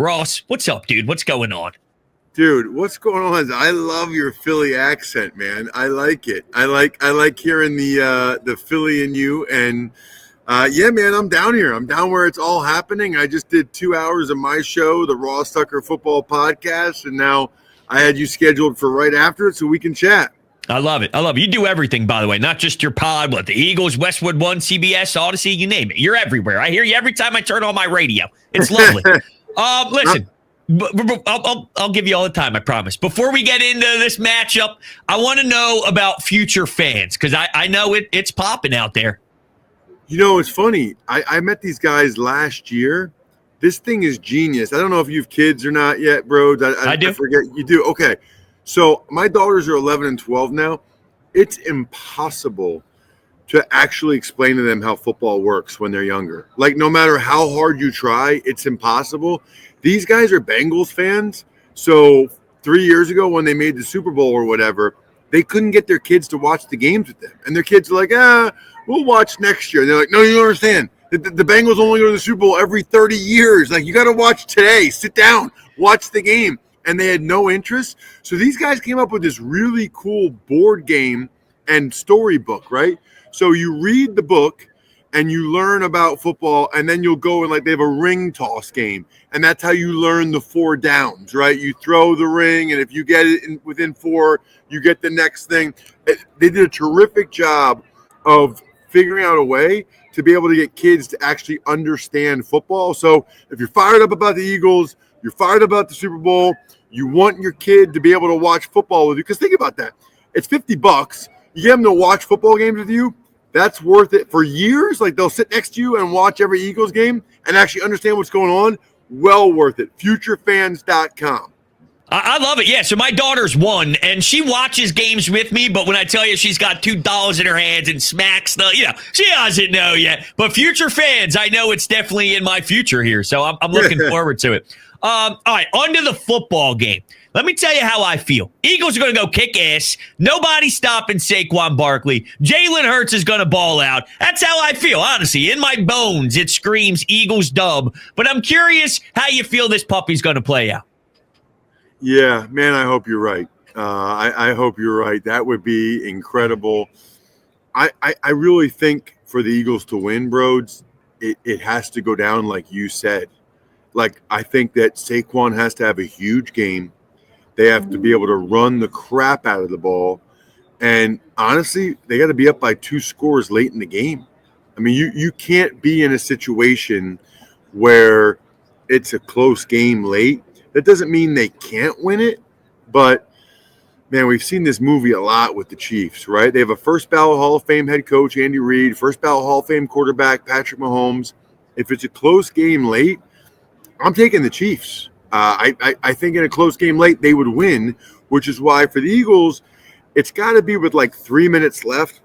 Ross, what's up, dude? What's going on? Dude, what's going on is I love your Philly accent, man. I like it. I like hearing the Philly in you. And yeah, man, I'm down here. I'm down where it's all happening. I just did 2 hours of my show, the Ross Tucker Football Podcast, and now I had you scheduled for right after it so we can chat. I love it. I love it. You do everything, by the way, not just your pod, but the Eagles, Westwood One, CBS, Odyssey, you name it. You're everywhere. I hear you every time I turn on my radio. It's lovely. Listen. I'll give you all the time, I promise. Before we get into this matchup, I want to know about future fans because I know it's popping out there. You know, it's funny. I met these guys last year. This thing is genius. I don't know if you have kids or not yet, Brodes. I do. I forget. You do? Okay. So my daughters are 11 and 12 now. It's impossible to actually explain to them how football works when they're younger. Like, no matter how hard you try, it's impossible. These guys are Bengals fans. So 3 years ago when they made the Super Bowl or whatever, they couldn't get their kids to watch the games with them. And their kids are like, we'll watch next year. And they're like, no, you don't understand. The Bengals only go to the Super Bowl every 30 years. Like, you got to watch today. Sit down. Watch the game. And they had no interest. So these guys came up with this really cool board game and storybook, right? So you read the book and you learn about football, and then you'll go and, like, they have a ring toss game. And that's how you learn the 4 downs, right? You throw the ring, and if you get it within 4, you get the next thing. They did a terrific job of figuring out a way to be able to get kids to actually understand football. So if you're fired up about the Eagles, you're fired about the Super Bowl, you want your kid to be able to watch football with you. Because think about that. It's $50. You get them to watch football games with you. That's worth it for years. Like, they'll sit next to you and watch every Eagles game and actually understand what's going on. Well worth it. Futurefans.com. I love it. Yeah, so my daughter's 1, and she watches games with me, but when I tell you she's got $2 in her hands and smacks she doesn't know yet. But Future Fans, I know it's definitely in my future here, so I'm looking forward to it. All right, on to the football game. Let me tell you how I feel. Eagles are going to go kick ass. Nobody's stopping Saquon Barkley. Jalen Hurts is going to ball out. That's how I feel, honestly. In my bones, it screams Eagles dub. But I'm curious how you feel this puppy's going to play out. Yeah, man, I hope you're right. I hope you're right. That would be incredible. I really think for the Eagles to win, Brodes, it has to go down like you said. Like, I think that Saquon has to have a huge game. They have to be able to run the crap out of the ball. And honestly, they got to be up by 2 scores late in the game. I mean, you can't be in a situation where it's a close game late. That doesn't mean they can't win it. But, man, we've seen this movie a lot with the Chiefs, right? They have a first ballot Hall of Fame head coach, Andy Reid, first ballot Hall of Fame quarterback, Patrick Mahomes. If it's a close game late, I'm taking the Chiefs. I think in a close game late, they would win, which is why for the Eagles, it's got to be with like 3 minutes left.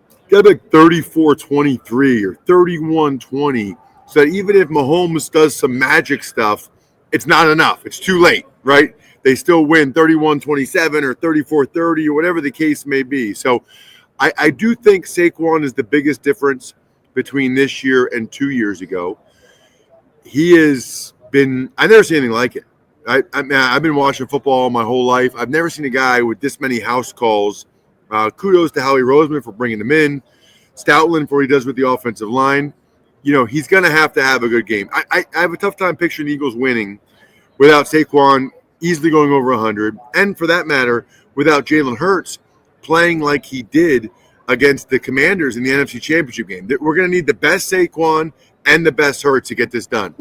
It's got to be like 34-23 or 31-20, so that even if Mahomes does some magic stuff, it's not enough. It's too late, right? They still win 31-27 or 34-30 or whatever the case may be. So I do think Saquon is the biggest difference between this year and 2 years ago. He has been – I've never seen anything like it. I've been watching football my whole life. I've never seen a guy with this many house calls. Kudos to Howie Roseman for bringing him in. Stoutland for what he does with the offensive line. You know, he's going to have a good game. I have a tough time picturing the Eagles winning without Saquon easily going over 100. And for that matter, without Jalen Hurts playing like he did against the Commanders in the NFC Championship game. We're going to need the best Saquon and the best Hurts to get this done.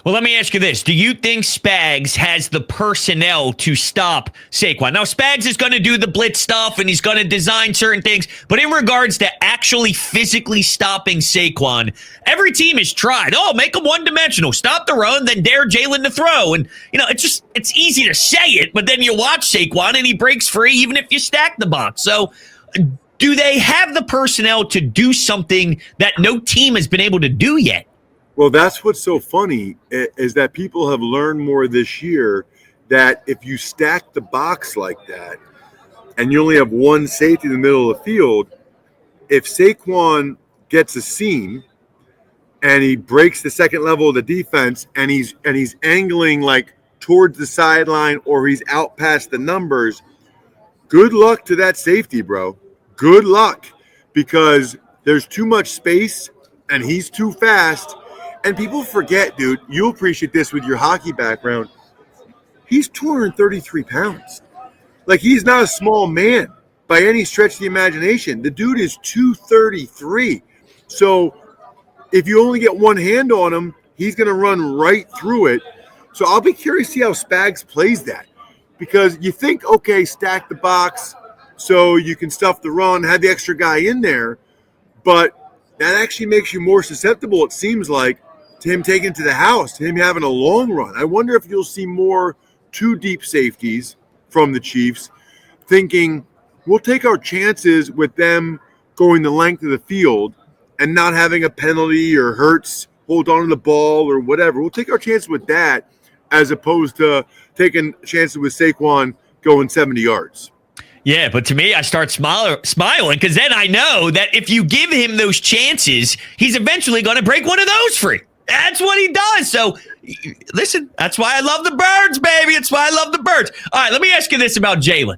Well, let me ask you this. Do you think Spags has the personnel to stop Saquon? Now, Spags is going to do the blitz stuff, and he's going to design certain things. But in regards to actually physically stopping Saquon, every team has tried. Oh, make him one-dimensional. Stop the run, then dare Jalen to throw. And, you know, it's easy to say it, but then you watch Saquon, and he breaks free even if you stack the box. So do they have the personnel to do something that no team has been able to do yet? Well, that's what's so funny is that people have learned more this year that if you stack the box like that and you only have one safety in the middle of the field, if Saquon gets a seam and he breaks the second level of the defense, and he's angling like towards the sideline, or he's out past the numbers. Good luck to that safety, bro. Good luck, because there's too much space and he's too fast. And people forget, dude, you'll appreciate this with your hockey background. He's 233 pounds. Like, he's not a small man by any stretch of the imagination. The dude is 233. So if you only get one hand on him, he's going to run right through it. So I'll be curious to see how Spags plays that. Because you think, okay, stack the box so you can stuff the run, have the extra guy in there. But that actually makes you more susceptible, it seems like, to him taking to the house, to him having a long run. I wonder if you'll see more two deep safeties from the Chiefs, thinking we'll take our chances with them going the length of the field and not having a penalty or Hurts hold on to the ball or whatever. We'll take our chances with that as opposed to taking chances with Saquon going 70 yards. Yeah, but to me, I start smiling because then I know that if you give him those chances, he's eventually going to break one of those free. That's what he does. So, listen, that's why I love the Birds, baby. It's why I love the Birds. All right, let me ask you this about Jalen.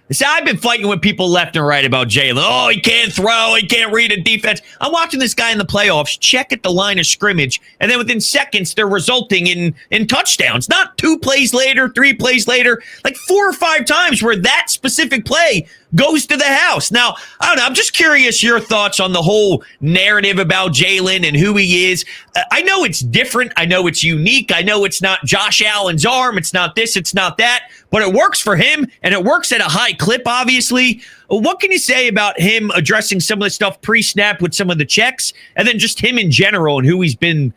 See, I've been fighting with people left and right about Jalen. Oh, he can't throw. He can't read a defense. I'm watching this guy in the playoffs check at the line of scrimmage, and then within seconds, they're resulting in touchdowns. Not 2 plays later, 3 plays later, like 4 or 5 times where that specific play goes to the house. Now, I don't know. I'm just curious your thoughts on the whole narrative about Jalen and who he is. I know it's different. I know it's unique. I know it's not Josh Allen's arm. It's not this. It's not that. But it works for him, and it works at a high clip, obviously. What can you say about him addressing some of the stuff pre-snap with some of the checks, and then just him in general and who he's been,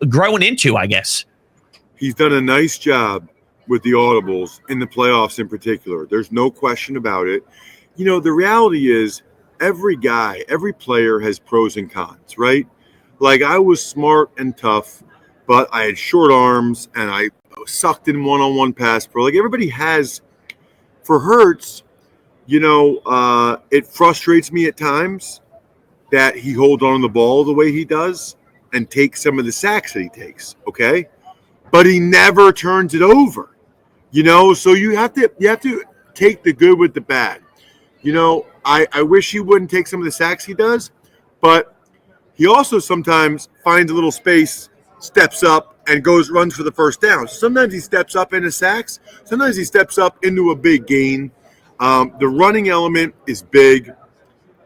growing into, I guess? He's done a nice job with the audibles in the playoffs in particular. There's no question about it. The reality is every guy, every player has pros and cons, right? Like, I was smart and tough, but I had short arms and I sucked in one-on-one pass pro. Like, everybody has. For Hurts, it frustrates me at times that he holds on to the ball the way he does and takes some of the sacks that he takes, okay? But he never turns it over. So you have to take the good with the bad. I wish he wouldn't take some of the sacks he does, but he also sometimes finds a little space, steps up, and runs for the first down. Sometimes he steps up into sacks. Sometimes he steps up into a big gain. The running element is big,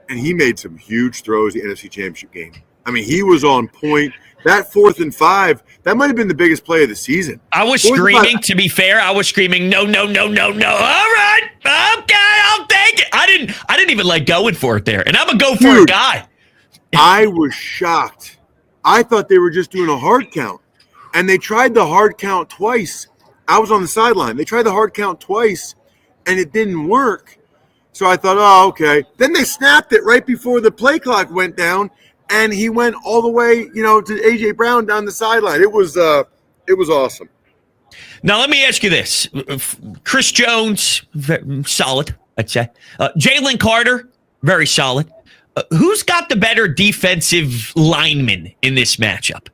and he made some huge throws in the NFC Championship game. I mean, he was on point. That 4th and 5, that might have been the biggest play of the season. I was screaming, to be fair. I was screaming, no, no, no, no, no. All right, okay, I'll take it. I didn't even like going for it there, and I'm a go for it guy. I was shocked. I thought they were just doing a hard count, and they tried the hard count twice. I was on the sideline. They tried the hard count twice, and it didn't work. So I thought, oh, okay. Then they snapped it right before the play clock went down, and he went all the way, to A.J. Brown down the sideline. It was awesome. Now, let me ask you this. Chris Jones, solid, I'd say. Jalen Carter, very solid. Who's got the better defensive lineman in this matchup?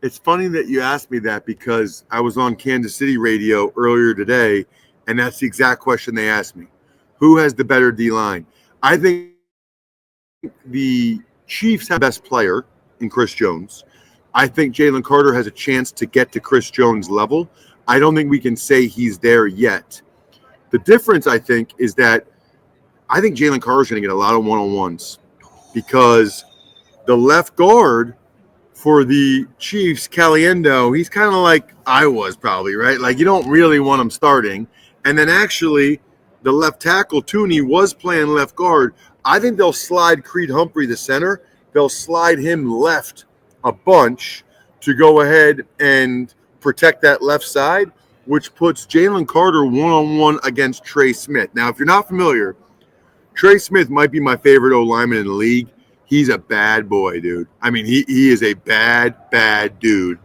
It's funny that you asked me that because I was on Kansas City radio earlier today, and that's the exact question they asked me. Who has the better D-line? I think the Chiefs have the best player in Chris Jones. I think Jalen Carter has a chance to get to Chris Jones' level. I don't think we can say he's there yet. The difference, I think, is that I think Jalen Carter is going to get a lot of one-on-ones because the left guard for the Chiefs, Caliendo, he's kind of like I was probably, right? Like, you don't really want him starting. And then actually the left tackle, Tooney, was playing left guard. I think they'll slide Creed Humphrey, the center. They'll slide him left a bunch to go ahead and protect that left side, which puts Jalen Carter one-on-one against Trey Smith. Now, if you're not familiar, Trey Smith might be my favorite O-lineman in the league. He's a bad boy, dude. I mean, he is a bad dude.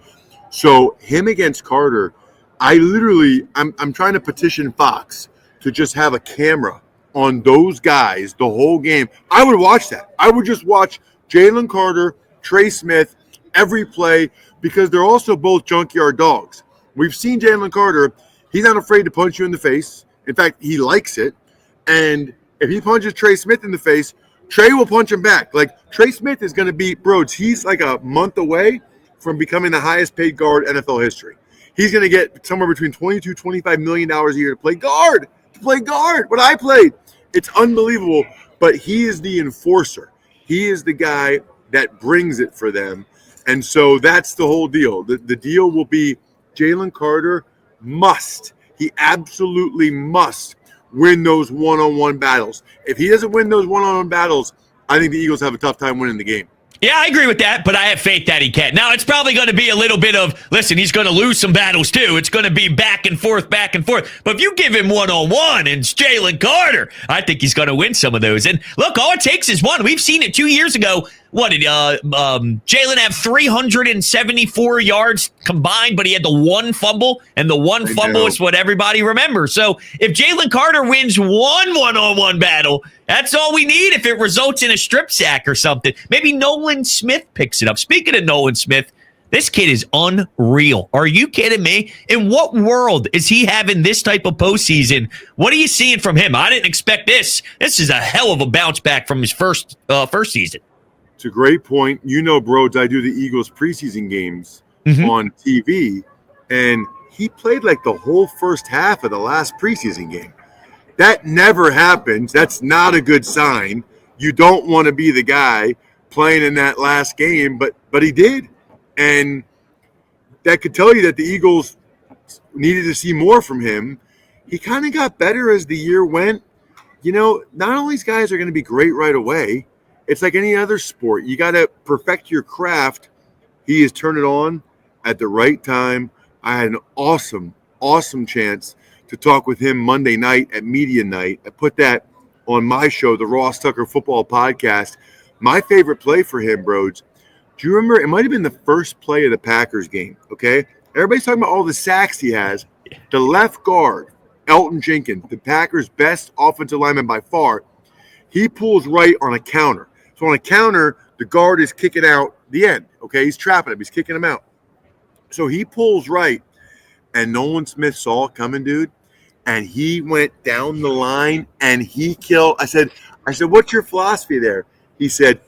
So him against Carter, I'm trying to petition Fox to just have a camera on those guys the whole game. I would watch that. I would just watch Jalen Carter, Trey Smith, every play because they're also both junkyard dogs. We've seen Jalen Carter. He's not afraid to punch you in the face. In fact, he likes it. And if he punches Trey Smith in the face, Trey will punch him back. Like, Trey Smith is going to beat Brodes. He's like a month away from becoming the highest paid guard in NFL history. He's going to get somewhere between $22, $25 million a year to play guard. What I played. It's unbelievable. But he is the enforcer. He is the guy that brings it for them. And so that's the whole deal. The deal will be Jalen Carter he absolutely must win those one-on-one battles. If he doesn't win those one-on-one battles, I think the Eagles have a tough time winning the game. Yeah, I agree with that, but I have faith that he can. Now, it's probably going to be a little bit of, listen, he's going to lose some battles too. It's going to be back and forth. But if you give him one-on-one and it's Jalen Carter, I think he's going to win some of those. And look, all it takes is one. We've seen it 2 years ago. What did Jalen have 374 yards combined, but he had the one fumble, and the one fumble is what everybody remembers. So if Jalen Carter wins one-on-one battle, that's all we need if it results in a strip sack or something. Maybe Nolan Smith picks it up. Speaking of Nolan Smith, this kid is unreal. Are you kidding me? In what world is he having this type of postseason? What are you seeing from him? I didn't expect this. This is a hell of a bounce back from his first season. It's a great point. You know, Brodes, I do the Eagles preseason games on TV, and he played like the whole first half of the last preseason game. That never happens. That's not a good sign. You don't want to be the guy playing in that last game, but he did. And that could tell you that the Eagles needed to see more from him. He kind of got better as the year went. You know, not all these guys are going to be great right away. It's like any other sport. You got to perfect your craft. He has turned it on at the right time. I had an awesome chance to talk with him Monday night at Media Night. I put that on my show, the Ross Tucker Football Podcast. My favorite play for him, Brodes, do you remember? It might have been the first play of the Packers game, okay? Everybody's talking about all the sacks he has. The left guard, Elton Jenkins, the Packers' best offensive lineman by far, he pulls right on a counter. So on a counter, the guard is kicking out the end, okay? He's trapping him. He's kicking him out. So he pulls right, and Nolan Smith saw it coming, dude, and he went down the line, and he killed. I said, what's your philosophy there? He said,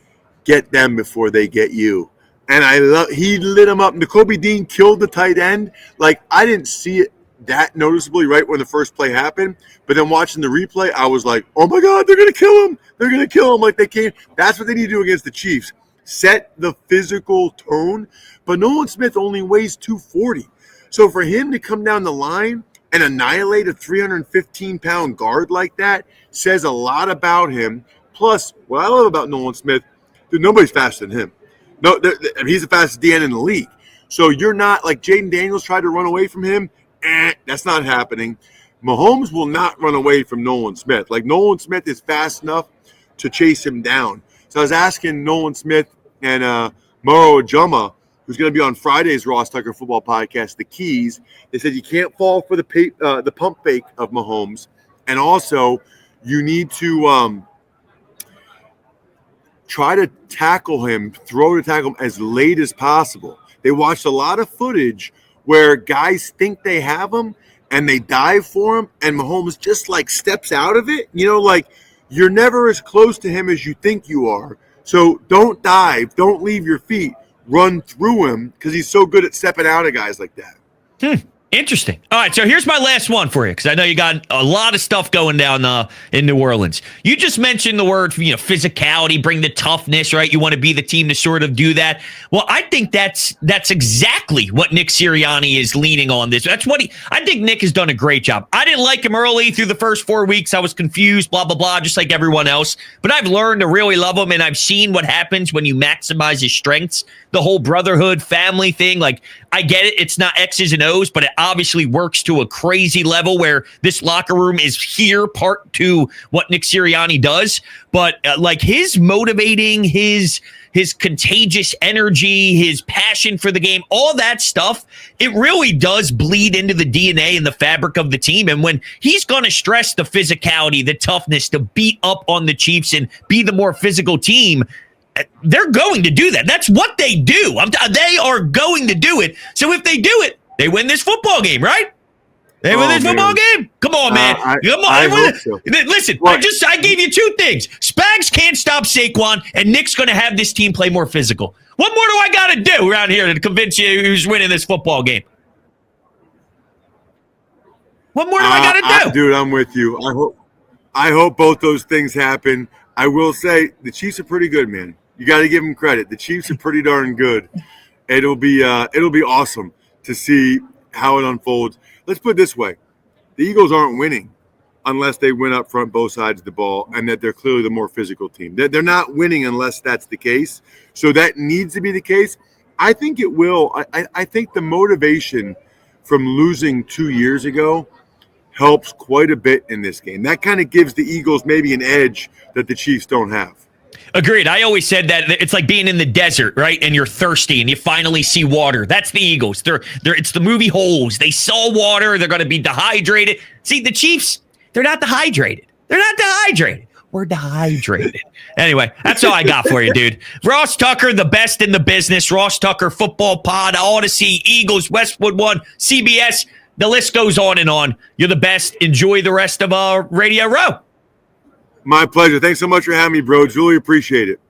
get them before they get you. And he lit him up. Nakobe Dean killed the tight end. Like, I didn't see it that noticeably right when the first play happened. But then watching the replay, I was like, oh, my God, they're going to kill him. They're going to kill him like they came. That's what they need to do against the Chiefs. Set the physical tone. But Nolan Smith only weighs 240. So for him to come down the line and annihilate a 315-pound guard like that says a lot about him. Plus, what I love about Nolan Smith, dude, nobody's faster than him. No, he's the fastest DN in the league. So you're not like Jaden Daniels tried to run away from him. That's not happening. Mahomes will not run away from Nolan Smith. Like, Nolan Smith is fast enough to chase him down. So I was asking Nolan Smith and Moro Ajuma, who's going to be on Friday's Ross Tucker Football Podcast, the keys. They said you can't fall for the pump fake of Mahomes. And also, you need to try to tackle him, throw to tackle him as late as possible. They watched a lot of footage where guys think they have him and they dive for him, and Mahomes just like steps out of it. You know, like, you're never as close to him as you think you are. So don't dive, don't leave your feet, run through him because he's so good at stepping out of guys like that. Interesting. All right, so here's my last one for you, because I know you got a lot of stuff going down in New Orleans. You just mentioned the word, physicality, bring the toughness, right? You want to be the team to sort of do that. Well, I think that's exactly what Nick Sirianni is leaning on this. That's what I think Nick has done a great job. I didn't like him early through the first 4 weeks. I was confused, blah, blah, blah, just like everyone else. But I've learned to really love him, and I've seen what happens when you maximize his strengths. The whole brotherhood, family thing, like, I get it. It's not X's and O's, but it obviously works to a crazy level where this locker room is here part to what Nick Sirianni does. But like his motivating, his contagious energy, his passion for the game, all that stuff, it really does bleed into the DNA and the fabric of the team. And when he's going to stress the physicality, the toughness to beat up on the Chiefs and be the more physical team, they're going to do that. That's what they do. They are going to do it. So if they do it, they win this football game, right? They win this football game. Come on, man. Come on. I hope so. Listen, What? I gave you two things. Spags can't stop Saquon, and Nick's going to have this team play more physical. What more do I got to do around here to convince you who's winning this football game? What more do I got to do? Dude, I'm with you. I hope both those things happen. I will say the Chiefs are pretty good, man. You got to give them credit. The Chiefs are pretty darn good. It'll be awesome to see how it unfolds. Let's put it this way. The Eagles aren't winning unless they win up front both sides of the ball and that they're clearly the more physical team. They're not winning unless that's the case. So that needs to be the case. I think it will. I think the motivation from losing 2 years ago helps quite a bit in this game. That kind of gives the Eagles maybe an edge that the Chiefs don't have. Agreed. I always said that it's like being in the desert, right? And you're thirsty and you finally see water. That's the Eagles. It's the movie Holes. They saw water. They're going to be dehydrated. See, the Chiefs, they're not dehydrated. They're not dehydrated. We're dehydrated. Anyway, that's all I got for you, dude. Ross Tucker, the best in the business. Ross Tucker Football Pod, Odyssey, Eagles, Westwood One, CBS. The list goes on and on. You're the best. Enjoy the rest of Radio Row. My pleasure. Thanks so much for having me, Brodes. Really appreciate it.